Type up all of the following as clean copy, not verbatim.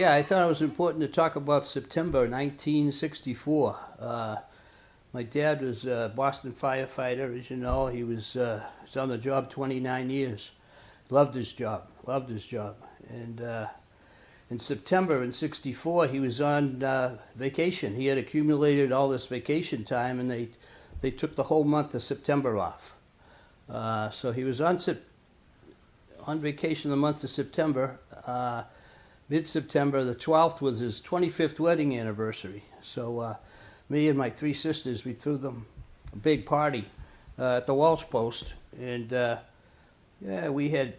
Yeah, I thought it was important to talk about September 1964. My dad was a Boston firefighter, as you know. He was on the job 29 years. Loved his job, And in September in '64, he was on vacation. He had accumulated all this vacation time, and they took the whole month of September off. So he was on vacation the month of September. Mid-September, the 12th was his 25th wedding anniversary. So me and my three sisters, we threw them a big party at the Walsh Post. And yeah, we had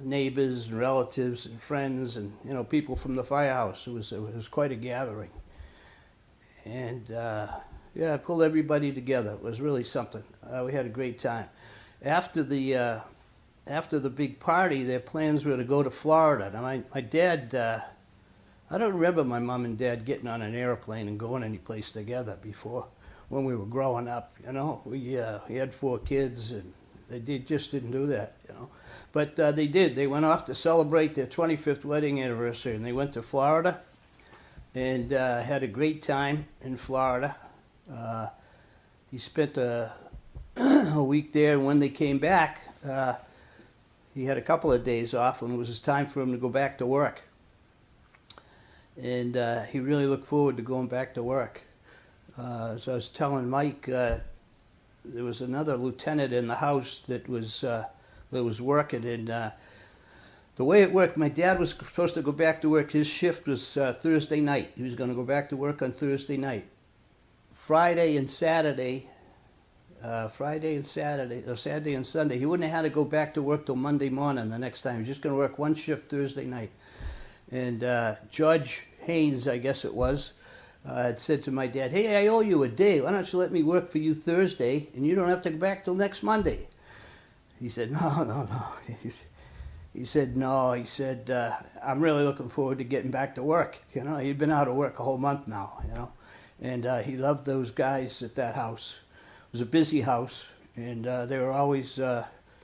neighbors and relatives and friends and, people from the firehouse. It was quite a gathering. And yeah, I pulled everybody together. It was really something. We had a great time. After the big party, their plans were to go to Florida. Now, my dad, I don't remember my mom and dad getting on an airplane and going any place together before when we were growing up. We had 4 kids, and they just didn't do that. But they did. They went off to celebrate their 25th wedding anniversary, and they went to Florida and had a great time in Florida. He spent a week there, and when they came back, he had a couple of days off, and it was time for him to go back to work. And he really looked forward to going back to work. As I was telling Mike, there was another lieutenant in the house that was working, and the way it worked, my dad was supposed to go back to work. His shift was Thursday night. He was going to go back to work on Thursday night. Friday and Saturday, or Saturday and Sunday, he wouldn't have had to go back to work till Monday morning the next time. He was just going to work one shift Thursday night. And Judge Haynes, I guess it was, had said to my dad, "Hey, I owe you a day. Why don't you let me work for you Thursday, and you don't have to go back till next Monday?" He said, No. He said, "No." He said, "I'm really looking forward to getting back to work." He'd been out of work a whole month now, And he loved those guys at that house. It was a busy house, and they were always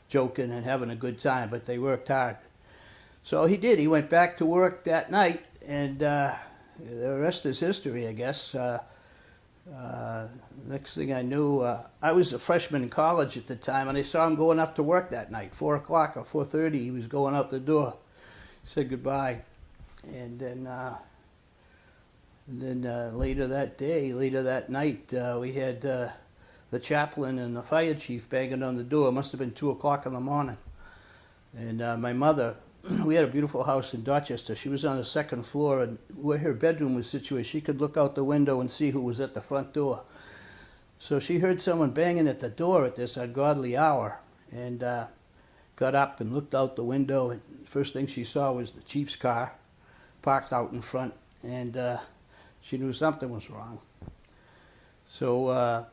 joking and having a good time, but they worked hard. So he did. He went back to work that night, and the rest is history, I guess. Next thing I knew, I was a freshman in college at the time, and I saw him going up to work that night. 4 o'clock or 4:30, he was going out the door. He said goodbye. And then later that night, we had the chaplain and the fire chief banging on the door. It must have been 2 o'clock in the morning. And my mother, we had a beautiful house in Dorchester. She was on the second floor, and where her bedroom was situated, she could look out the window and see who was at the front door. So she heard someone banging at the door at this ungodly hour, and got up and looked out the window. And the first thing she saw was the chief's car parked out in front, and she knew something was wrong. So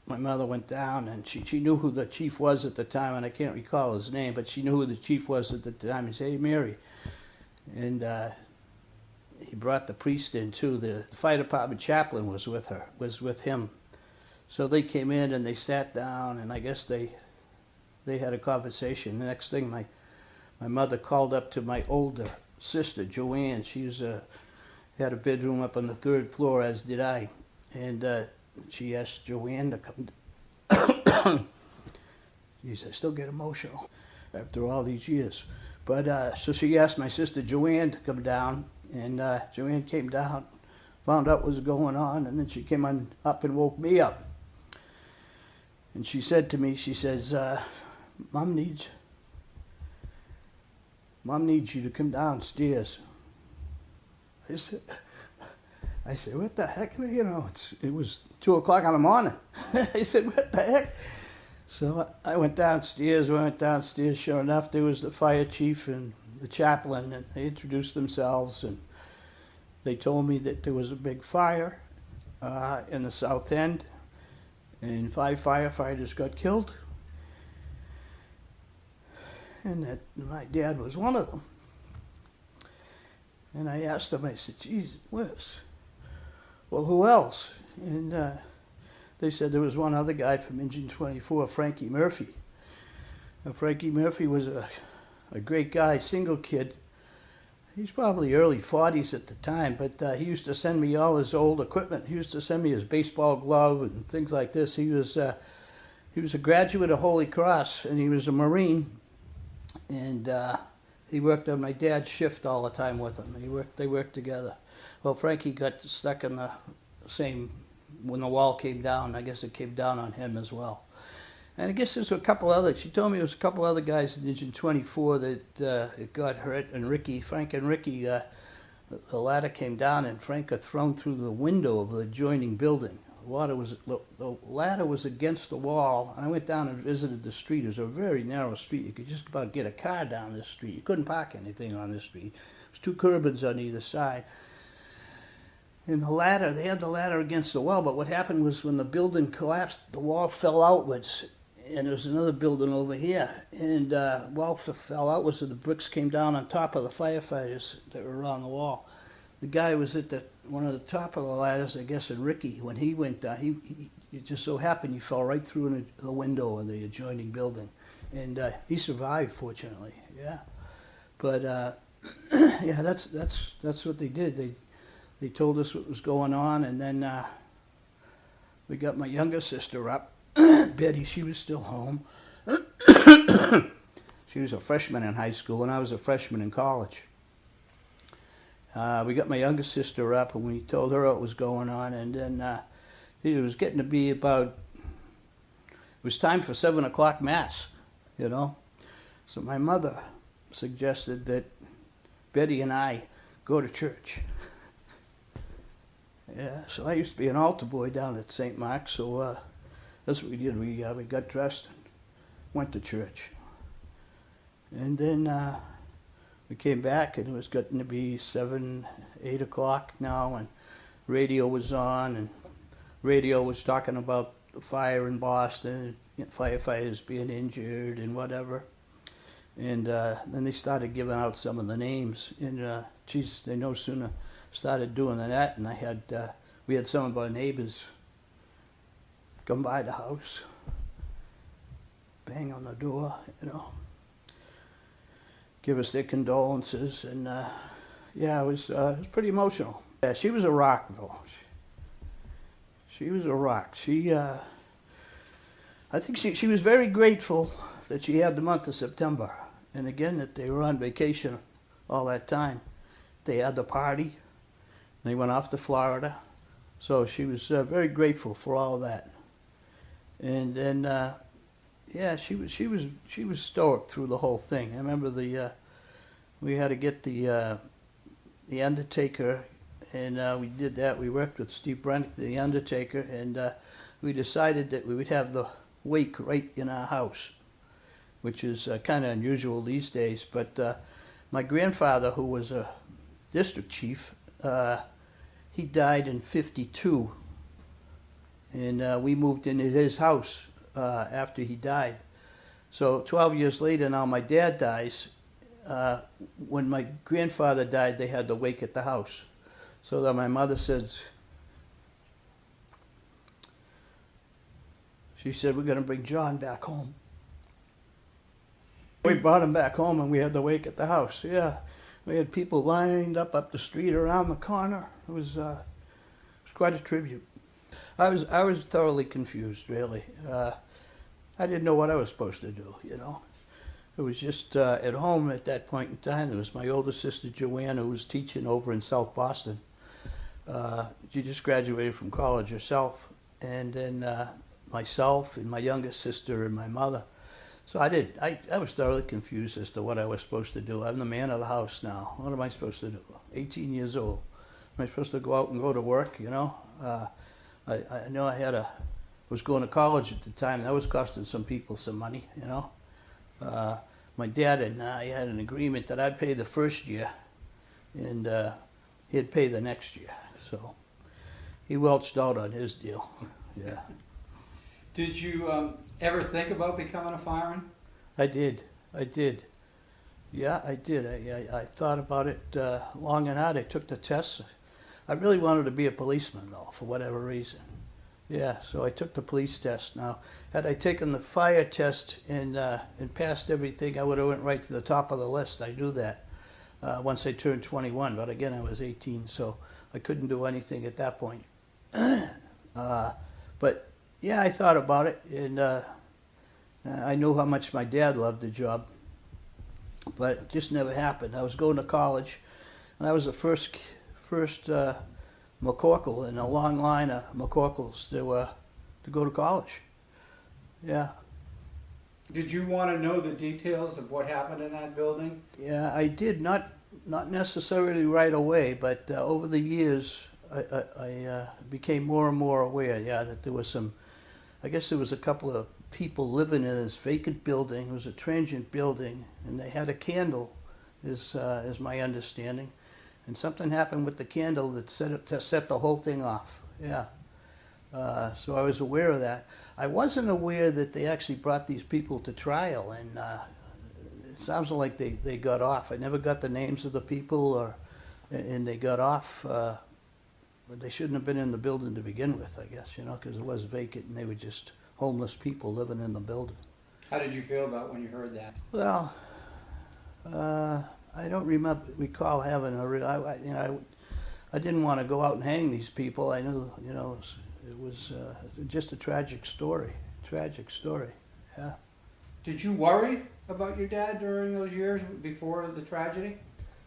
my mother went down, and she knew who the chief was at the time, and I can't recall his name, but she knew who the chief was at the time. He said, "Hey, Mary." And he brought the priest in, too. The fire department chaplain was with him. So they came in, and they sat down, and I guess they had a conversation. The next thing, my mother called up to my older sister, Joanne. She had a bedroom up on the 3rd floor, as did I. And she asked Joanne to come. Jeez, I still get emotional after all these years. But so she asked my sister Joanne to come down, and Joanne came down, found out what was going on, and then she came up and woke me up. And she said to me, she says, Mom needs you to come downstairs." I said, "What the heck?" It was 2 o'clock in the morning. I said, "What the heck?" So I went downstairs. Sure enough, there was the fire chief and the chaplain, and they introduced themselves, and they told me that there was a big fire in the south end, and 5 firefighters got killed, and that my dad was one of them. And I asked him, I said, "Jesus, well, who else?" And they said there was one other guy from Engine 24, Frankie Murphy. Now, Frankie Murphy was a great guy, single kid. he's probably early 40s at the time, but he used to send me all his old equipment. He used to send me his baseball glove and things like this. He was a graduate of Holy Cross, and he was a Marine, and he worked on my dad's shift all the time with him. They worked together. Well, Frankie got stuck in the same, when the wall came down, I guess it came down on him as well. And I guess there's a couple other, she told me there was a couple other guys in Engine 24 that it got hurt, and Frank and Ricky, the ladder came down and Frank got thrown through the window of the adjoining building. The ladder was against the wall, and I went down and visited the street. It was a very narrow street. You could just about get a car down this street. You couldn't park anything on this street. There was 2 curbings on either side. And the ladder, they had the ladder against the wall, but what happened was when the building collapsed, the wall fell outwards, and there was another building over here, and the wall fell outwards, and the bricks came down on top of the firefighters that were around the wall. The guy was at one of the top of the ladders, I guess, and Ricky, when he went down, it just so happened he fell right through the window of the adjoining building, and he survived, fortunately. Yeah, but yeah, that's what they did. They told us what was going on, and then we got my younger sister up, Betty. She was still home. She was a freshman in high school, and I was a freshman in college. We got my younger sister up, and we told her what was going on, and then it was getting to be about, it was time for 7 o'clock mass, you know. So my mother suggested that Betty and I go to church. Yeah, so I used to be an altar boy down at St. Mark's, so that's what we did. We got dressed and went to church. And then we came back, and it was getting to be 7, 8 o'clock now, and radio was on, and radio was talking about the fire in Boston, and firefighters being injured and whatever. And then they started giving out some of the names, and Jesus, they no sooner started doing that, and we had some of our neighbors come by the house, bang on the door, you know, give us their condolences, and yeah, it was pretty emotional. Yeah, she was a rock, though. She was a rock. I think she was very grateful that she had the month of September, and again that they were on vacation all that time. They had the party. They went off to Florida, so she was very grateful for all of that. And then, yeah, she was stoic through the whole thing. I remember we had to get the undertaker, and we did that. We worked with Steve Brent, the undertaker, and we decided that we would have the wake right in our house, which is kind of unusual these days. But my grandfather, who was a district chief, he died in '52, and we moved into his house after he died. So 12 years later, now my dad dies. When my grandfather died, they had the wake at the house. So that my mother says, she said, we're going to bring John back home. We brought him back home, and we had the wake at the house. Yeah. We had people lined up the street around the corner. It was quite a tribute. I was thoroughly confused, really. I didn't know what I was supposed to do, you know. It was just at home at that point in time. There was my older sister Joanne, who was teaching over in South Boston. She just graduated from college herself, and then myself and my youngest sister and my mother. So I was thoroughly confused as to what I was supposed to do. I'm the man of the house now. What am I supposed to do? 18 years old. Am I supposed to go out and go to work, you know? I know I was going to college at the time. That was costing some people some money, you know? My dad and I had an agreement that I'd pay the first year, and he'd pay the next year. So he welched out on his deal, yeah. Did you ever think about becoming a fireman? I did. Yeah, I did. I thought about it long and hard. I took the tests. I really wanted to be a policeman, though, for whatever reason. Yeah, so I took the police test. Now, had I taken the fire test and passed everything, I would have went right to the top of the list. I knew that. once I turned 21. But again, I was 18, so I couldn't do anything at that point. But yeah, I thought about it, and I knew how much my dad loved the job, but it just never happened. I was going to college, and I was the first McCorkle in a long line of McCorkles to go to college. Yeah. Did you want to know the details of what happened in that building? Yeah, I did, not necessarily right away, but over the years, I became more and more aware, yeah, that there was some, I guess there was a couple of people living in this vacant building. It was a transient building, and they had a candle, is my understanding, and something happened with the candle that set the whole thing off, yeah. So I was aware of that. I wasn't aware that they actually brought these people to trial, and it sounds like they got off. I never got the names of the people, and they got off. But they shouldn't have been in the building to begin with, I guess, because it was vacant, and they were just homeless people living in the building. How did you feel about when you heard that? Well, I don't recall having a real. I didn't want to go out and hang these people. I knew, it was just a tragic story. Tragic story. Yeah. Did you worry about your dad during those years before the tragedy?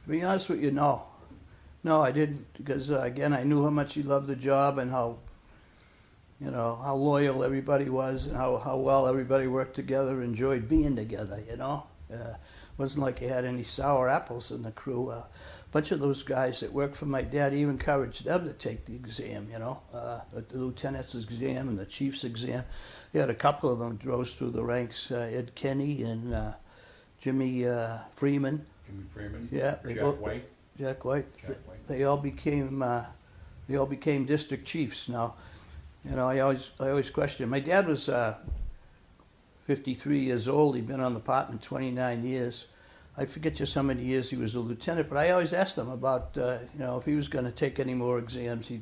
To be honest with you, no. No, I didn't, because again, I knew how much he loved the job and how loyal everybody was, and how well everybody worked together, enjoyed being together. Wasn't like he had any sour apples in the crew. A bunch of those guys that worked for my dad, he even encouraged them to take the exam. The lieutenant's exam and the chief's exam. He had a couple of them rose through the ranks. Ed Kenny and Jimmy Freeman. Jimmy Freeman. Yeah, Jack White. They all became district chiefs. Now, I always question. My dad was 53 years old. He'd been on the department 29 years. I forget just how many years he was a lieutenant, but I always asked him about if he was going to take any more exams. He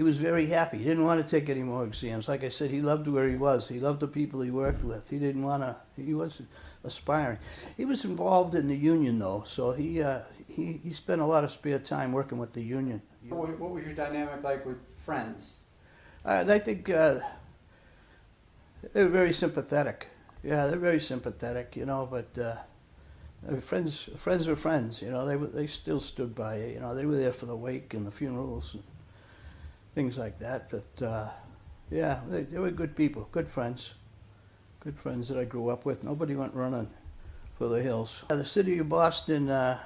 was very happy. He didn't want to take any more exams. Like I said, he loved where he was. He loved the people he worked with. He didn't want to. He wasn't aspiring. He was involved in the union though, so he spent a lot of spare time working with the union. What was your dynamic like with friends? I think they were very sympathetic. Yeah, they're very sympathetic, but friends were friends. They still stood by it. They were there for the wake and the funerals and things like that. But yeah, they were good people, good friends that I grew up with. Nobody went running for the hills. The city of Boston. That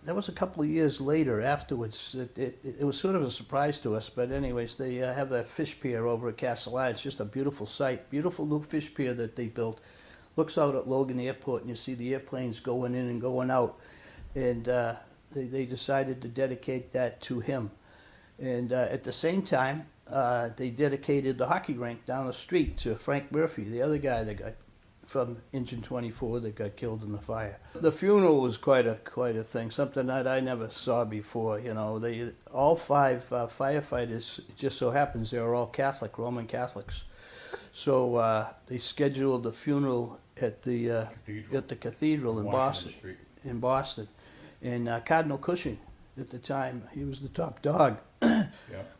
was a couple of years later. Afterwards, it was sort of a surprise to us. But anyways, they have that fish pier over at Castle Isle. It's just a beautiful site, beautiful little fish pier that they built. Looks out at Logan Airport, and you see the airplanes going in and going out. And they decided to dedicate that to him. And at the same time, they dedicated the hockey rink down the street to Frank Murphy, the other guy that got from Engine 24 that got killed in the fire. The funeral was quite a thing, something that I never saw before. All five firefighters, it just so happens they were all Catholic, Roman Catholics. So they scheduled the funeral at the cathedral in Boston. And Cardinal Cushing, at the time, he was the top dog. Yeah.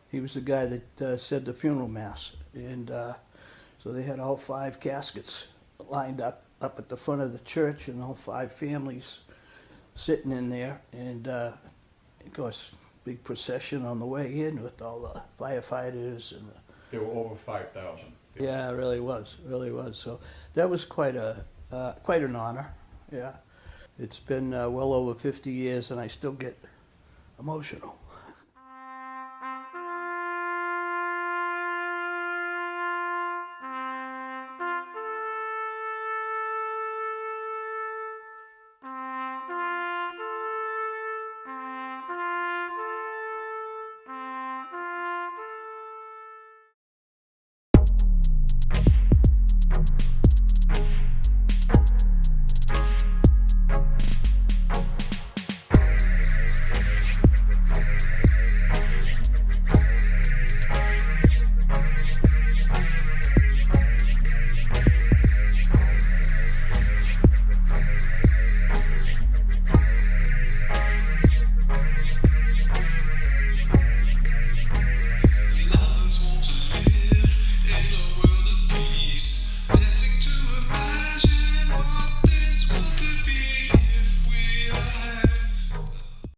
He was the guy that said the funeral mass, and so they had all five caskets lined up at the front of the church, and all five families sitting in there, and of course, big procession on the way in with all the firefighters and There were over 5,000. yeah, it really was. So that was quite an honor. Yeah, it's been well over 50 years, and I still get emotional.